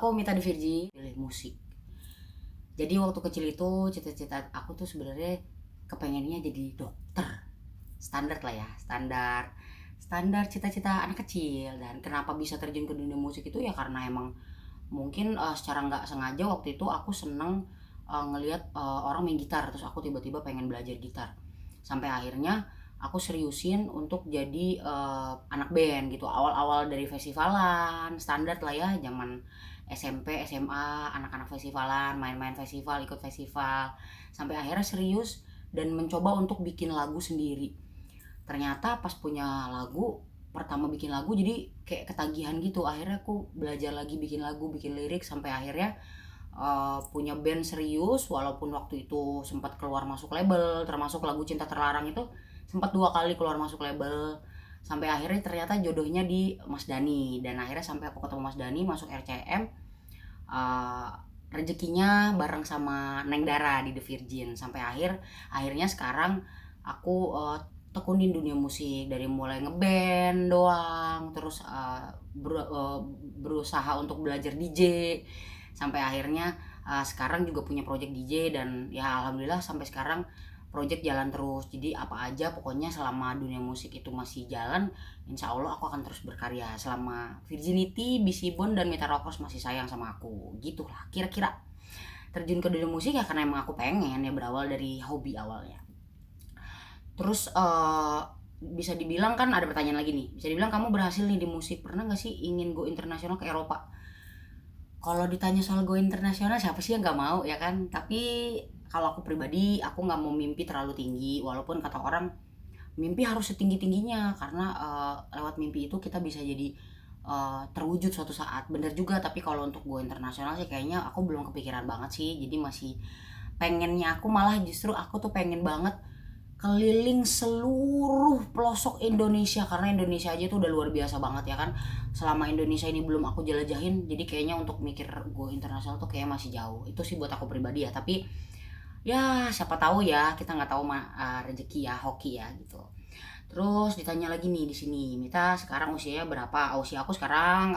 aku minta di Virgi pilih musik. Jadi waktu kecil itu cita-cita aku tuh sebenarnya kepengennya jadi dokter. Standar lah ya, standar standar cita-cita anak kecil. Dan kenapa bisa terjun ke dunia musik itu ya karena emang mungkin secara nggak sengaja waktu itu aku seneng ngelihat orang main gitar, terus aku tiba-tiba pengen belajar gitar. Sampai akhirnya aku seriusin untuk jadi anak band gitu. Awal-awal dari festivalan standar lah ya, zaman SMP SMA, anak-anak festivalan, main-main festival, ikut festival, sampai akhirnya serius dan mencoba untuk bikin lagu sendiri. Ternyata pas punya lagu, pertama bikin lagu jadi kayak ketagihan gitu. Akhirnya aku belajar lagi bikin lagu, bikin lirik, sampai akhirnya punya band serius. Walaupun waktu itu sempat keluar masuk label, termasuk lagu Cinta Terlarang itu sempat 2 kali keluar masuk label. Sampai akhirnya ternyata jodohnya di Mas Dani, dan akhirnya sampai aku ketemu Mas Dani masuk RCM. uh, Rezekinya bareng sama Neng Dara di The Virgin. Sampai akhirnya sekarang aku tekunin dunia musik, dari mulai ngeband doang, terus berusaha untuk belajar DJ, sampai akhirnya sekarang juga punya project DJ. Dan ya alhamdulillah sampai sekarang project jalan terus. Jadi apa aja pokoknya selama dunia musik itu masih jalan, insya Allah aku akan terus berkarya selama Virginity, BC Bond, dan Mita Rockers masih sayang sama aku. Gitulah kira-kira terjun ke dunia musik ya karena emang aku pengen, ya berawal dari hobi awalnya. Terus bisa dibilang kan ada pertanyaan lagi nih, bisa dibilang kamu berhasil nih di musik, pernah gak sih ingin go internasional ke Eropa? Kalau ditanya soal go internasional, siapa sih yang nggak mau ya kan? Tapi kalau aku pribadi, aku nggak mau mimpi terlalu tinggi. Walaupun kata orang mimpi harus setinggi tingginya, karena lewat mimpi itu kita bisa jadi terwujud suatu saat. Bener juga. Tapi kalau untuk go internasional sih kayaknya aku belum kepikiran banget sih. Jadi masih pengennya, aku malah justru aku tuh pengen banget keliling seluruh pelosok Indonesia, karena Indonesia aja tuh udah luar biasa banget ya kan. Selama Indonesia ini belum aku jelajahin, jadi kayaknya untuk mikir go internasional tuh kayak masih jauh. Itu sih buat aku pribadi ya. Tapi ya siapa tahu ya, kita nggak tahu rezeki ya, hoki ya gitu. Terus ditanya lagi nih di sini, Mita sekarang usianya berapa? Usia aku sekarang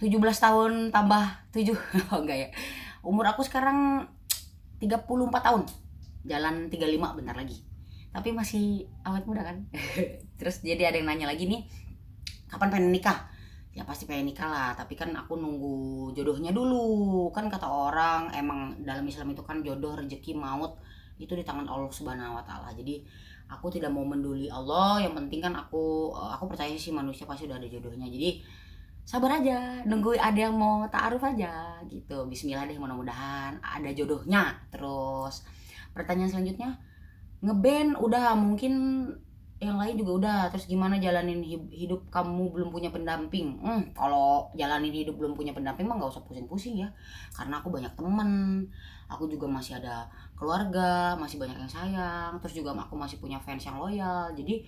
17 tahun tambah 7. Oh enggak ya. Umur aku sekarang 34 tahun. Jalan 35 bentar lagi. Tapi masih awet muda kan? Terus jadi ada yang nanya lagi nih, kapan pengen nikah? Ya pasti pengen nikah lah, tapi kan aku nunggu jodohnya dulu. Kan kata orang emang dalam Islam itu kan jodoh, rezeki, maut itu di tangan Allah Subhanahu wa taala. Jadi aku tidak mau menduli Allah, yang penting kan aku percaya sih manusia pasti udah ada jodohnya. Jadi sabar aja, nunggu ada yang mau ta'aruf aja gitu. Bismillah deh, mudah-mudahan ada jodohnya. Terus pertanyaan selanjutnya, ngeband udah, mungkin yang lain juga udah, terus gimana jalanin hidup kamu belum punya pendamping? Kalau jalanin hidup belum punya pendamping mah nggak usah pusing-pusing ya, karena aku banyak temen, aku juga masih ada keluarga, masih banyak yang sayang, terus juga aku masih punya fans yang loyal. Jadi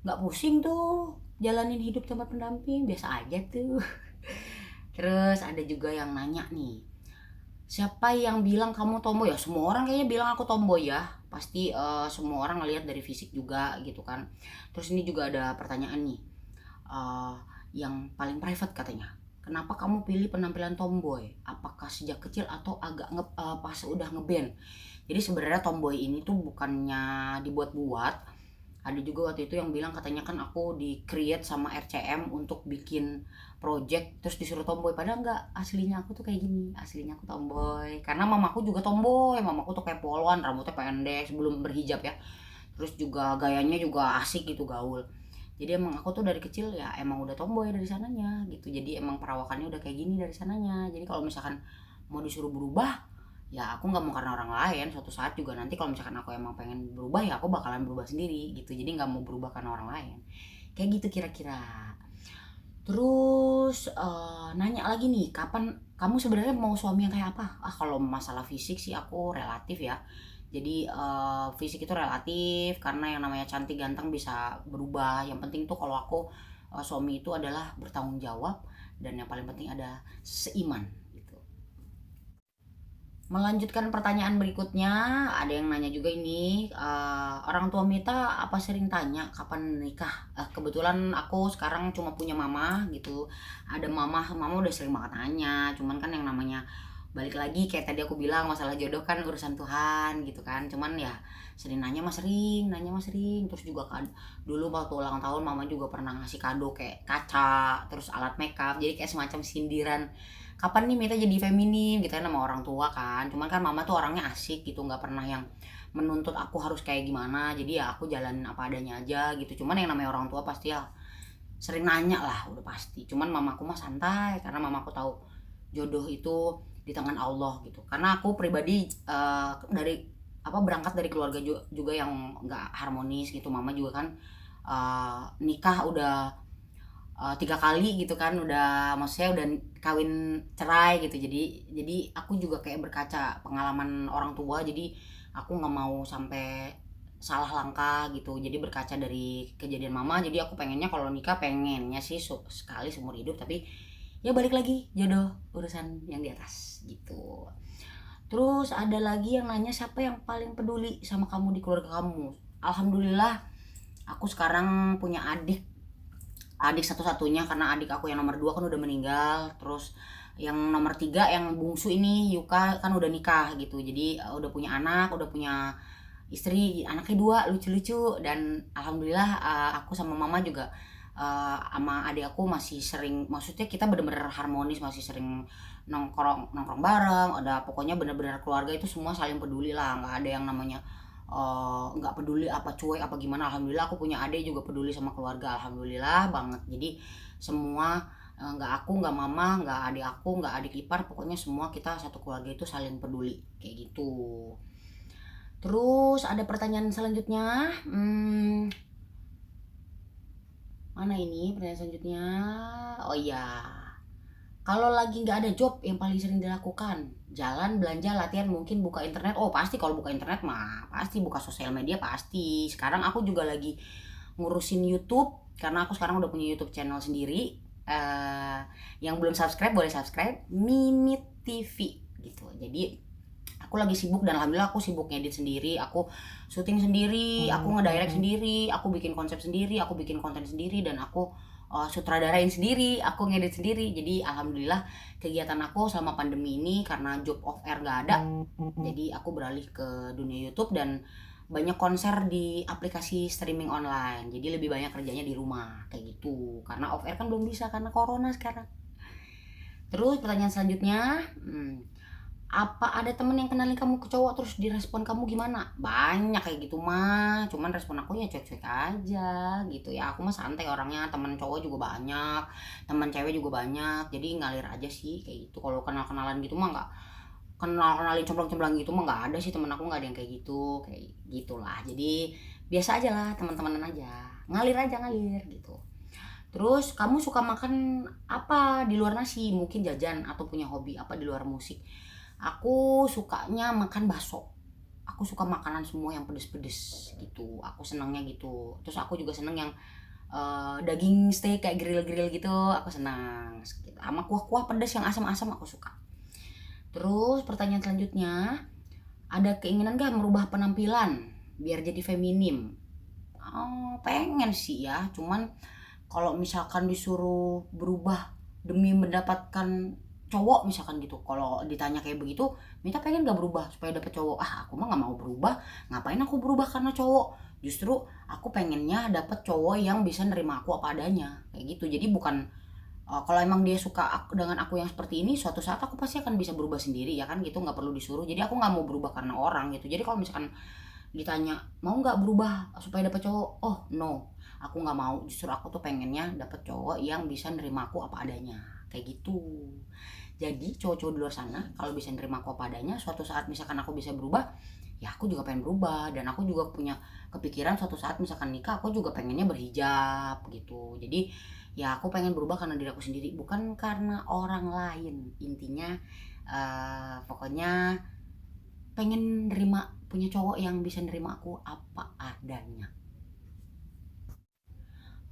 nggak pusing tuh jalanin hidup tanpa pendamping, biasa aja tuh. Terus ada juga yang nanya nih, siapa yang bilang kamu tomboy? Ya semua orang kayaknya bilang aku tomboy ya, pasti semua orang ngelihat dari fisik juga gitu kan. Terus ini juga ada pertanyaan nih, eh, yang paling private katanya, kenapa kamu pilih penampilan tomboy? Apakah sejak kecil atau agak pas udah ngeband? Jadi sebenarnya tomboy ini tuh bukannya dibuat-buat. Ada juga waktu itu yang bilang katanya kan aku di create sama RCM untuk bikin project terus disuruh tomboy, padahal enggak, aslinya aku tuh kayak gini, aslinya aku tomboy karena mamaku juga tomboy. Mamaku tuh kayak polwan, rambutnya pendek sebelum berhijab ya, terus juga gayanya juga asik gitu, gaul. Jadi emang aku tuh dari kecil ya emang udah tomboy dari sananya gitu, jadi emang perawakannya udah kayak gini dari sananya. Jadi kalau misalkan mau disuruh berubah, ya aku nggak mau karena orang lain. Suatu saat juga nanti kalau misalkan aku emang pengen berubah, ya aku bakalan berubah sendiri gitu. Jadi nggak mau berubah karena orang lain, kayak gitu kira-kira. Terus nanya lagi nih, kapan kamu sebenarnya mau suami yang kayak apa? Kalau masalah fisik sih aku relatif ya. Jadi fisik itu relatif, karena yang namanya cantik ganteng bisa berubah. Yang penting tuh kalau aku suami itu adalah bertanggung jawab, dan yang paling penting ada seiman gitu. Melanjutkan pertanyaan berikutnya, ada yang nanya juga ini, orang tua Mita apa sering tanya kapan nikah? Kebetulan aku sekarang cuma punya mama gitu. Ada mama udah sering banget nanya, cuman kan yang namanya balik lagi kayak tadi aku bilang masalah jodoh kan urusan Tuhan gitu kan. Cuman ya sering nanya mah sering, Terus juga kan dulu waktu ulang tahun mama juga pernah ngasih kado kayak kaca, terus alat makeup. Jadi kayak semacam sindiran kapan nih Mita jadi feminim gitu kan sama orang tua kan. Cuman kan mama tuh orangnya asik gitu, nggak pernah yang menuntut aku harus kayak gimana, jadi ya aku jalanin apa adanya aja gitu. Cuman yang namanya orang tua pasti ya sering nanya lah, udah pasti. Cuman mamaku mah santai karena mamaku tahu jodoh itu di tangan Allah gitu. Karena aku pribadi dari apa berangkat dari keluarga juga yang nggak harmonis gitu. Mama juga kan nikah udah 3 kali gitu kan, udah maksudnya udah kawin cerai gitu. Jadi aku juga kayak berkaca pengalaman orang tua, jadi aku nggak mau sampai salah langkah gitu. Jadi berkaca dari kejadian mama, jadi aku pengennya kalau nikah pengennya sih sekali seumur hidup, tapi ya balik lagi jodoh urusan yang di atas gitu. Terus ada lagi yang nanya siapa yang paling peduli sama kamu di keluarga kamu. Alhamdulillah aku sekarang punya adik satu-satunya, karena adik aku yang nomor 2 kan udah meninggal. Terus yang nomor 3 yang bungsu ini Yuka kan udah nikah gitu, jadi udah punya anak, udah punya istri, anaknya 2 lucu-lucu. Dan alhamdulillah aku sama mama juga sama adik aku masih sering, maksudnya kita bener-bener harmonis, masih sering nongkrong nongkrong bareng. Ada pokoknya bener-bener keluarga itu semua saling peduli lah, nggak ada yang namanya nggak peduli apa cuek apa gimana. Alhamdulillah aku punya adik juga peduli sama keluarga, alhamdulillah banget. Jadi semua nggak aku, nggak mama, nggak adik aku, nggak adik ipar, pokoknya semua kita satu keluarga itu saling peduli kayak gitu. Terus ada pertanyaan selanjutnya, mana ini pertanyaan selanjutnya? Oh iya, kalau lagi nggak ada job yang paling sering dilakukan, jalan, belanja, latihan, mungkin buka internet. Oh pasti kalau buka internet mah pasti, buka sosial media pasti. Sekarang aku juga lagi ngurusin YouTube karena aku sekarang udah punya YouTube channel sendiri. Yang belum subscribe boleh subscribe, Mimit TV gitu. Jadi aku lagi sibuk dan alhamdulillah aku sibuk ngedit sendiri, aku syuting sendiri, aku ngedirect sendiri, aku bikin konsep sendiri, aku bikin konten sendiri, dan aku sutradarain sendiri, aku ngedit sendiri. Jadi alhamdulillah kegiatan aku selama pandemi ini karena job off air gak ada, jadi aku beralih ke dunia YouTube dan banyak konser di aplikasi streaming online. Jadi lebih banyak kerjanya di rumah kayak gitu, karena off air kan belum bisa karena corona sekarang. Terus pertanyaan selanjutnya, apa ada temen yang kenalin kamu ke cowok terus direspon kamu gimana? Banyak kayak gitu mah, cuman respon aku ya cuek-cuek aja gitu ya. Aku mah santai orangnya, temen cowok juga banyak, temen cewek juga banyak, jadi ngalir aja sih kayak gitu. Kalau kenal-kenalan gitu mah nggak, kenalin comblang-comblang gitu mah nggak ada sih, temen aku nggak ada yang kayak gitu, kayak gitulah. Jadi biasa aja lah, teman-temanan aja, ngalir aja, ngalir gitu. Terus kamu suka makan apa di luar nasi? Mungkin jajan atau punya hobi apa di luar musik? Aku sukanya makan bakso. Aku suka makanan semua yang pedes-pedes gitu. Aku senangnya gitu. Terus aku juga seneng yang daging steak kayak grill-grill gitu. Aku senang. Sama kuah-kuah pedes yang asam-asam aku suka. Terus pertanyaan selanjutnya, ada keinginan gak merubah penampilan biar jadi feminim? Oh, pengen sih ya. Cuman kalau misalkan disuruh berubah demi mendapatkan cowok misalkan gitu, kalau ditanya kayak begitu, Mita pengen gak berubah supaya dapet cowok? Aku mah gak mau berubah. Ngapain aku berubah karena cowok? Justru aku pengennya dapet cowok yang bisa nerima aku apa adanya kayak gitu. Jadi bukan kalau emang dia suka dengan aku yang seperti ini, suatu saat aku pasti akan bisa berubah sendiri ya kan gitu, nggak perlu disuruh. Jadi aku nggak mau berubah karena orang gitu. Jadi kalau misalkan ditanya mau nggak berubah supaya dapet cowok, oh no, aku nggak mau. Justru aku tuh pengennya dapet cowok yang bisa nerima aku apa adanya kayak gitu. Jadi cowok-cowok di luar sana kalau bisa nerima aku apa adanya, suatu saat misalkan aku bisa berubah, ya aku juga pengen berubah. Dan aku juga punya kepikiran suatu saat misalkan nikah, aku juga pengennya berhijab gitu. Jadi ya aku pengen berubah karena diri aku sendiri, bukan karena orang lain. Intinya pokoknya pengen nerima, punya cowok yang bisa nerima aku apa adanya.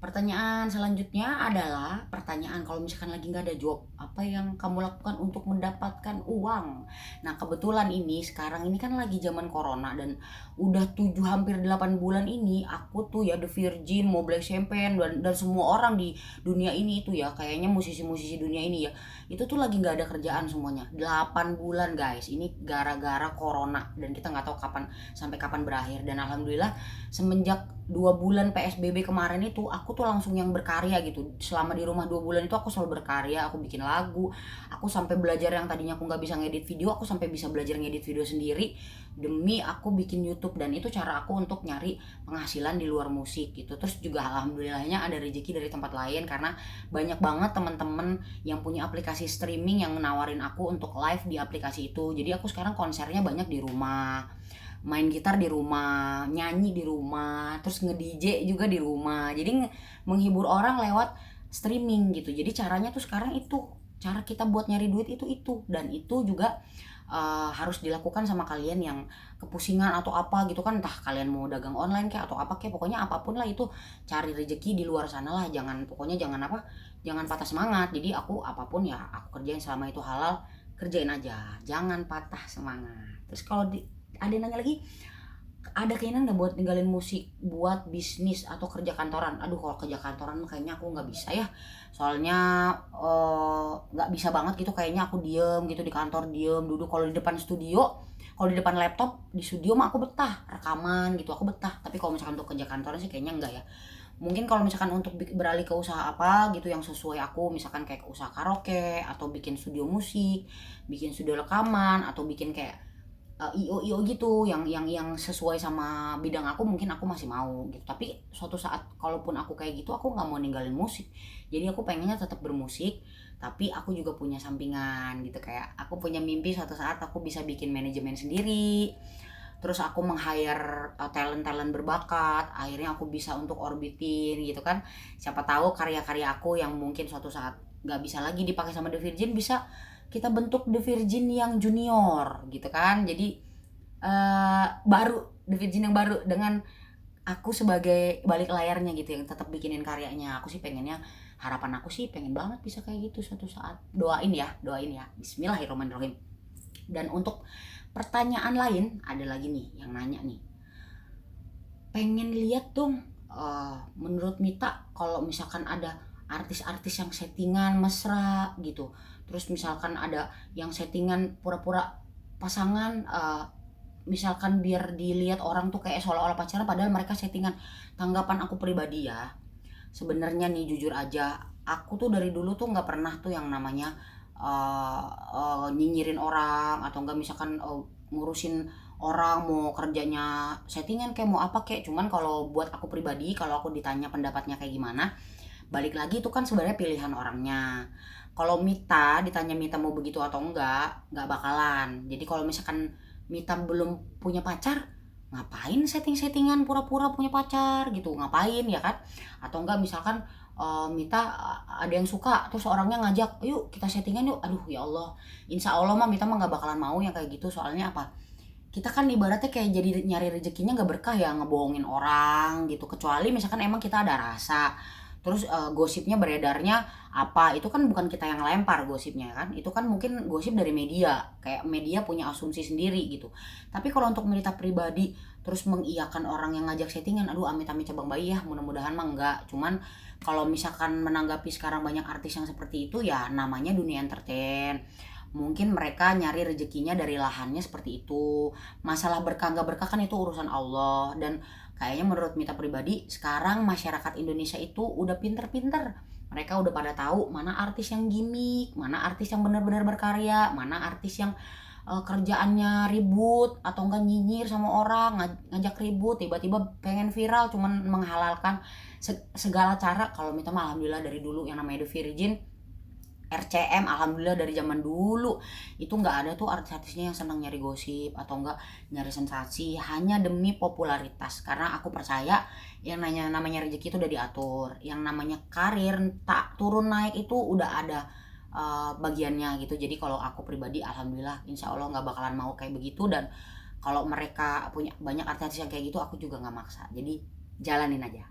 Pertanyaan selanjutnya adalah pertanyaan kalau misalkan lagi nggak ada job, apa apa yang kamu lakukan untuk mendapatkan uang. Nah kebetulan ini sekarang ini kan lagi zaman corona, dan udah 7 hampir 8 bulan ini aku tuh ya The Virgin, mau Black Champagne, dan semua orang di dunia ini itu ya, kayaknya musisi-musisi dunia ini ya, itu tuh lagi nggak ada kerjaan semuanya. 8 bulan guys, ini gara-gara corona, dan kita nggak tahu kapan sampai kapan berakhir. Dan alhamdulillah semenjak 2 bulan PSBB kemarin itu aku tuh langsung yang berkarya gitu. Selama di rumah 2 bulan itu aku selalu berkarya, aku bikin lagu, aku sampai belajar yang tadinya aku nggak bisa ngedit video, aku sampai bisa belajar ngedit video sendiri demi aku bikin YouTube. Dan itu cara aku untuk nyari penghasilan di luar musik gitu. Terus juga alhamdulillahnya ada rezeki dari tempat lain, karena banyak banget teman-teman yang punya aplikasi streaming yang nawarin aku untuk live di aplikasi itu. Jadi aku sekarang konsernya banyak di rumah, main gitar di rumah, nyanyi di rumah, terus nge-DJ juga di rumah. Jadi menghibur orang lewat streaming gitu. Jadi caranya tuh sekarang itu, cara kita buat nyari duit itu. Dan itu juga harus dilakukan sama kalian yang kepusingan atau apa gitu kan, entah kalian mau dagang online kayak atau apa kayak, pokoknya apapun lah itu, cari rezeki di luar sana lah. Jangan patah semangat. Jadi aku apapun ya aku kerjain selama itu halal, kerjain aja, jangan patah semangat. Terus kalau ada yang nanya lagi, ada keinginan nggak buat ninggalin musik buat bisnis atau kerja kantoran? Aduh kalau kerja kantoran kayaknya aku nggak bisa ya, soalnya nggak bisa banget gitu, kayaknya aku diem gitu di kantor, diem duduk. Kalau di depan studio, kalau di depan laptop di studio mah aku betah rekaman gitu, aku betah. Tapi kalau misalkan untuk kerja kantoran sih kayaknya enggak ya. Mungkin kalau misalkan untuk beralih ke usaha apa gitu yang sesuai aku, misalkan kayak usaha karaoke atau bikin studio musik, bikin studio rekaman, atau bikin kayak IO gitu yang sesuai sama bidang aku, mungkin aku masih mau gitu. Tapi suatu saat kalaupun aku kayak gitu, aku nggak mau ninggalin musik. Jadi aku pengennya tetap bermusik, tapi aku juga punya sampingan gitu. Kayak aku punya mimpi suatu saat aku bisa bikin manajemen sendiri, terus aku meng-hire talent-talent berbakat, akhirnya aku bisa untuk orbitin gitu kan. Siapa tahu karya-karya aku yang mungkin suatu saat nggak bisa lagi dipakai sama The Virgin, bisa kita bentuk The Virgin yang junior gitu kan. Jadi baru, The Virgin yang baru, dengan aku sebagai balik layarnya gitu, yang tetap bikinin karyanya. Aku sih pengennya, harapan aku sih pengen banget bisa kayak gitu suatu saat. Doain ya Bismillahirrahmanirrahim. Dan untuk pertanyaan lain, ada lagi nih yang nanya nih, pengen lihat dong menurut Mita kalau misalkan ada artis-artis yang settingan mesra gitu, terus misalkan ada yang settingan pura-pura pasangan, misalkan biar dilihat orang tuh kayak seolah-olah pacaran padahal mereka settingan. Tanggapan aku pribadi ya, sebenarnya nih jujur aja, aku tuh dari dulu tuh nggak pernah tuh yang namanya nyinyirin orang, atau enggak misalkan ngurusin orang mau kerjanya settingan kayak mau apa kayak. Cuman kalau buat aku pribadi, kalau aku ditanya pendapatnya kayak gimana, balik lagi itu kan sebenarnya pilihan orangnya. Kalau ditanya Mita mau begitu atau nggak bakalan. Jadi kalau misalkan Mita belum punya pacar, ngapain setting-settingan pura-pura punya pacar gitu, ngapain ya kan? Atau enggak misalkan Mita ada yang suka, terus orangnya ngajak yuk kita settingan yuk, aduh ya Allah, insya Allah mah Mita mah nggak bakalan mau yang kayak gitu. Soalnya apa, kita kan ibaratnya kayak jadi nyari rezekinya nggak berkah ya ngebohongin orang gitu. Kecuali misalkan emang kita ada rasa, terus gosipnya beredarnya apa, itu kan bukan kita yang lempar gosipnya kan, itu kan mungkin gosip dari media, kayak media punya asumsi sendiri gitu. Tapi kalau untuk Mita pribadi terus mengiyakan orang yang ngajak settingan, aduh amit-amit cabang bayi ya, mudah-mudahan mah enggak. Cuman kalau misalkan menanggapi sekarang banyak artis yang seperti itu, ya namanya dunia entertain, mungkin mereka nyari rezekinya dari lahannya seperti itu. Masalah berkah nggak berkah kan itu urusan Allah. Dan kayaknya menurut Mita pribadi, sekarang masyarakat Indonesia itu udah pinter-pinter. Mereka udah pada tahu mana artis yang gimmick, mana artis yang benar-benar berkarya, mana artis yang kerjaannya ribut atau enggak nyinyir sama orang, ngajak ribut, tiba-tiba pengen viral, cuman menghalalkan segala cara. Kalau Mita mah alhamdulillah dari dulu yang namanya The Virgin, RCM, alhamdulillah dari zaman dulu itu nggak ada tuh artis-artisnya yang senang nyari gosip atau enggak nyari sensasi hanya demi popularitas. Karena aku percaya yang namanya rezeki itu udah diatur, yang namanya karir tak turun naik itu udah ada bagiannya gitu. Jadi kalau aku pribadi alhamdulillah insya Allah nggak bakalan mau kayak begitu. Dan kalau mereka punya banyak artis yang kayak gitu, aku juga nggak maksa, jadi jalanin aja.